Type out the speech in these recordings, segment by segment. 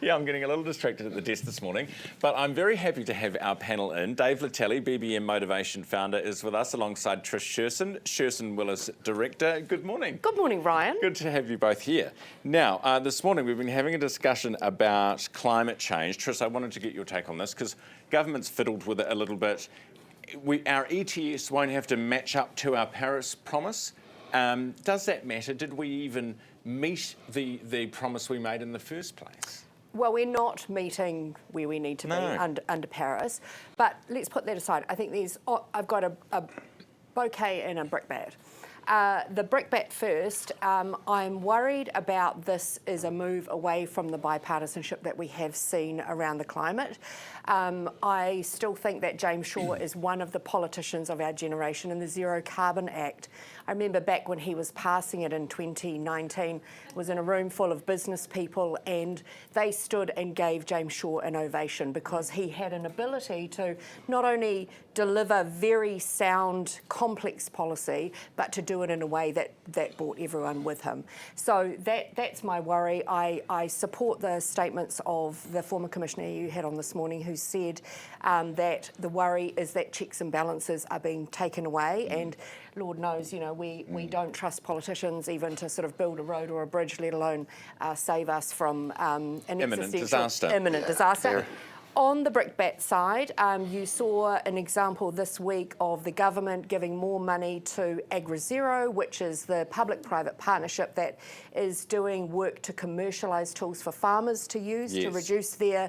Yeah, I'm getting a little distracted at the desk this morning, but I'm very happy to have our panel in. Dave Letele, BBM Motivation founder, is with us alongside Trish Sherson, Sherson Willis director. Good morning. Good morning, Ryan. Good to have you both here. Now, this morning we've been having a discussion about climate change. Trish, I wanted to get your take on this because government's fiddled with it a little bit. Our ETS won't have to match up to our Paris promise. Does that matter? Did we even meet the promise we made in the first place? Well, we're not meeting where we need to be under Paris, but let's put that aside. I think I've got a bouquet and a brickbat. The brickbat first, I'm worried about this as a move away from the bipartisanship that we have seen around the climate. I still think that James Shaw is one of the politicians of our generation, and the Zero Carbon Act. I remember back when he was passing it in 2019, was in a room full of business people, and they stood and gave James Shaw an ovation because he had an ability to not only deliver very sound, complex policy, but to do it in a way that brought everyone with him. So that's my worry. I support the statements of the former commissioner you had on this morning, who said that the worry is that checks and balances are being taken away, and Lord knows, you know, we don't trust politicians even to sort of build a road or a bridge, let alone save us from an imminent disaster. Yeah. On the brickbat side, you saw an example this week of the government giving more money to AgriZero, which is the public-private partnership that is doing work to commercialise tools for farmers to use to reduce their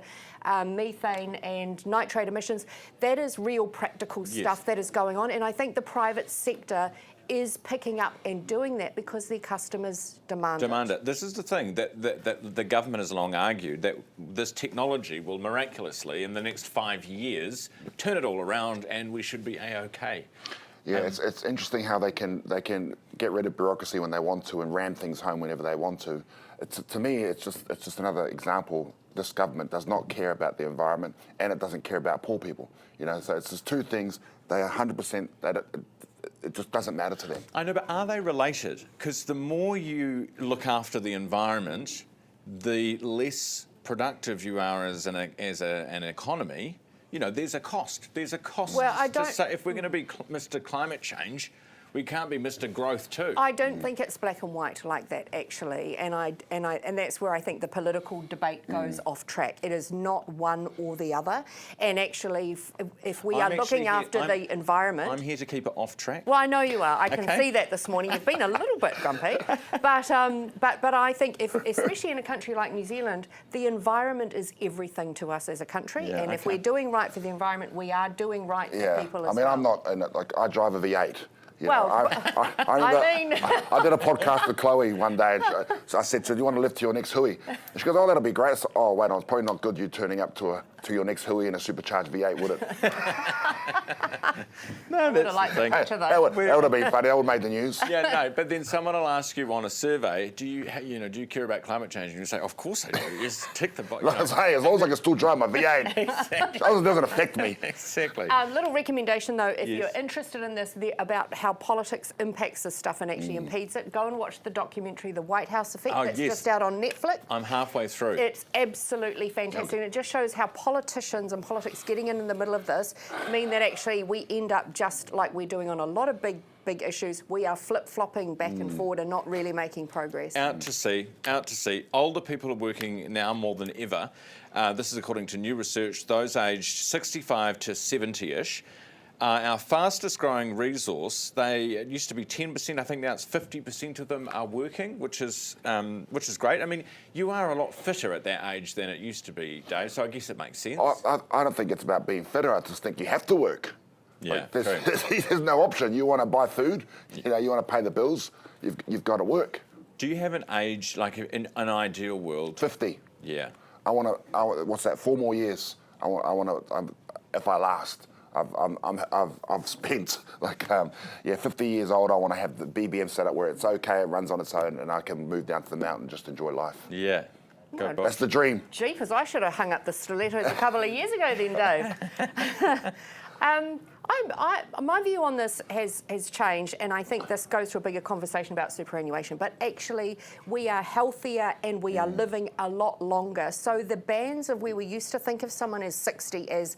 methane and nitrate emissions. That is real practical stuff that is going on, and I think the private sector is picking up and doing that because their customers demand it. This is the thing that the government has long argued, that this technology will miraculously, in the next 5 years, turn it all around and we should be A-OK. Yeah, it's interesting how they can get rid of bureaucracy when they want to and ram things home whenever they want to. To me, it's just another example. This government does not care about the environment, and it doesn't care about poor people. You know, so it's just two things. They are 100% that it just doesn't matter to them. I know, but are they related? Because the more you look after the environment, the less productive you are as an economy. You know, there's a cost. There's a cost. Well, I don't. To say if we're going to be Mr. Climate Change, we can't be Mr. Growth too. I don't think it's black and white like that, actually, and that's where I think the political debate goes off track. It is not one or the other, and actually, if we are looking after the environment, I'm here to keep it off track. Well, I know you are. I can see that this morning. You've been a little bit grumpy, but I think especially in a country like New Zealand, the environment is everything to us as a country, and if we're doing right for the environment, we are doing right for people as well. I'm not I drive a V8. You well, know, I did a podcast with Chloe one day, and I said, "So do you want to live to your next hui?" And she goes, "Oh, that'll be great." So, oh, wait, it's probably not good you turning up to your next hui in a supercharged V8, would it? No, that's the thing. That would have been funny. That would have made the news. Yeah, no, but then someone will ask you on a survey, do you care about climate change? And you say, of course I do. Just tick the box. Hey, as long as I can still drive my V8, exactly. It doesn't affect me. Exactly. Little recommendation though, if you're interested in this, about how politics impacts this stuff and actually impedes it, go and watch the documentary The White House Effect. That's just out on Netflix. I'm halfway through. It's absolutely fantastic, and it just shows how politicians and politics getting in the middle of this mean that actually we end up just like we're doing on a lot of big issues. We are flip-flopping back and forward and not really making progress. Out to sea. Older people are working now more than ever. This is according to new research. Those aged 65 to 70-ish. Our fastest growing resource, it used to be 10%, I think now it's 50% of them are working, which is great. I mean, you are a lot fitter at that age than it used to be, Dave, so I guess it makes sense. I don't think it's about being fitter, I just think you have to work. Yeah, there's no option. You want to buy food, you want to pay the bills, you've got to work. Do you have an age, like in an ideal world? 50. Yeah. I want to, what's that, 4 more years. I want to, if I last. I've spent 50 years old. I want to have the BBM set up where it's okay, it runs on its own, and I can move down to the mountain and just enjoy life. Yeah. That's the dream. Jeepers, I should have hung up the stilettos a couple of years ago then, Dave. My view on this has changed, and I think this goes to a bigger conversation about superannuation, but actually we are healthier and we are living a lot longer. So the bands of where we used to think of someone as 60 as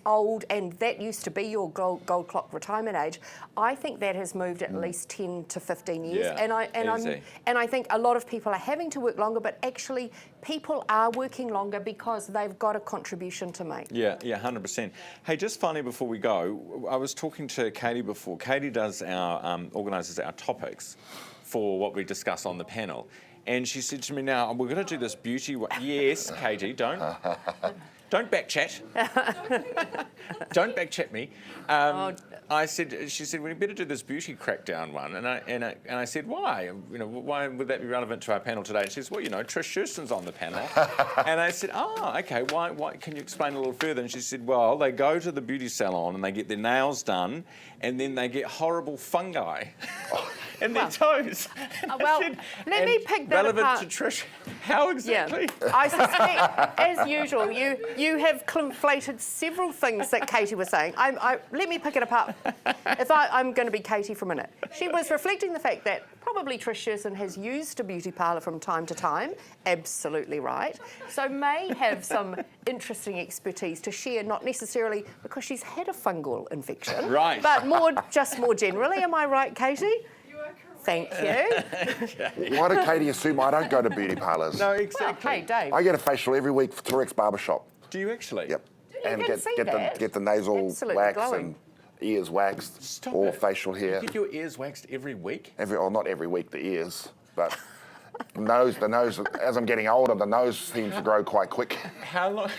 old, and that used to be your gold clock retirement age, I think that has moved at least 10 to 15 years. Yeah, And I think a lot of people are having to work longer, but actually people are working longer because they've got a contribution to make. Yeah, 100%. Hey, just finally before we go, I was talking to Katie before. Katie does organises our topics for what we discuss on the panel. And she said to me, now, we're going to do this beauty... Yes, Katie, don't backchat. Don't backchat me. She said, we better do this beauty crackdown one. And I said, why? Why would that be relevant to our panel today? And she says, well, Trish Sherson's on the panel. And I said, oh, okay, why? Can you explain a little further? And she said, well, they go to the beauty salon and they get their nails done, and then they get horrible fungi in their toes. Let me pick that relevant apart. to Trish, how exactly? Yeah. I suspect, as usual, you have conflated several things that Katie was saying. Let me pick it apart. I'm going to be Katie for a minute. She was reflecting the fact that probably Trish Sherson has used a beauty parlour from time to time. Absolutely right. So may have some interesting expertise to share, not necessarily because she's had a fungal infection, right? But more generally. Am I right, Katie? Thank you. Why did Katie assume I don't go to beauty parlours? No, exactly. Well, hey, Dave. I get a facial every week for Turek's Barbershop. Do you actually? Yep. I And didn't get the nasal Absolutely wax glowing. and ears waxed, Stop or it. facial hair. You get your ears waxed every week? Not every week, the ears, but the nose, as I'm getting older, the nose seems to grow quite quick. How long?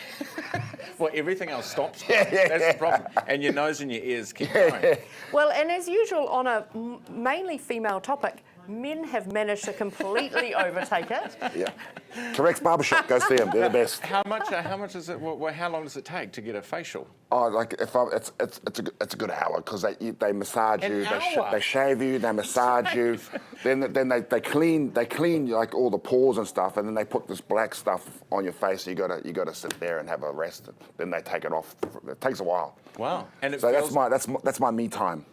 Well, everything else stops. Yeah. That's the problem. And your nose and your ears keep going. Well, and as usual, on a mainly female topic, men have managed to completely overtake it. Yeah. Turek's Barbershop, go see them. They're the best. How much is it? How long does it take to get a facial? Oh, like it's a good hour because they massage you, they shave you, they massage you, then they clean like all the pores and stuff, and then they put this black stuff on your face. You gotta sit there and have a rest. Then they take it off. It takes a while. Wow. And so that's my me time.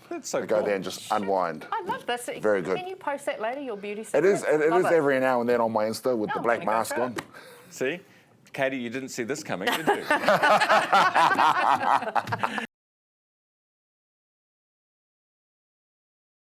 That's so to go there and just unwind. I love this. Very good. Can you post that later, your beauty It is secrets? every now and then on my Insta with the black I'm gonna go mask for on. it. See? Katie, you didn't see this coming, did you?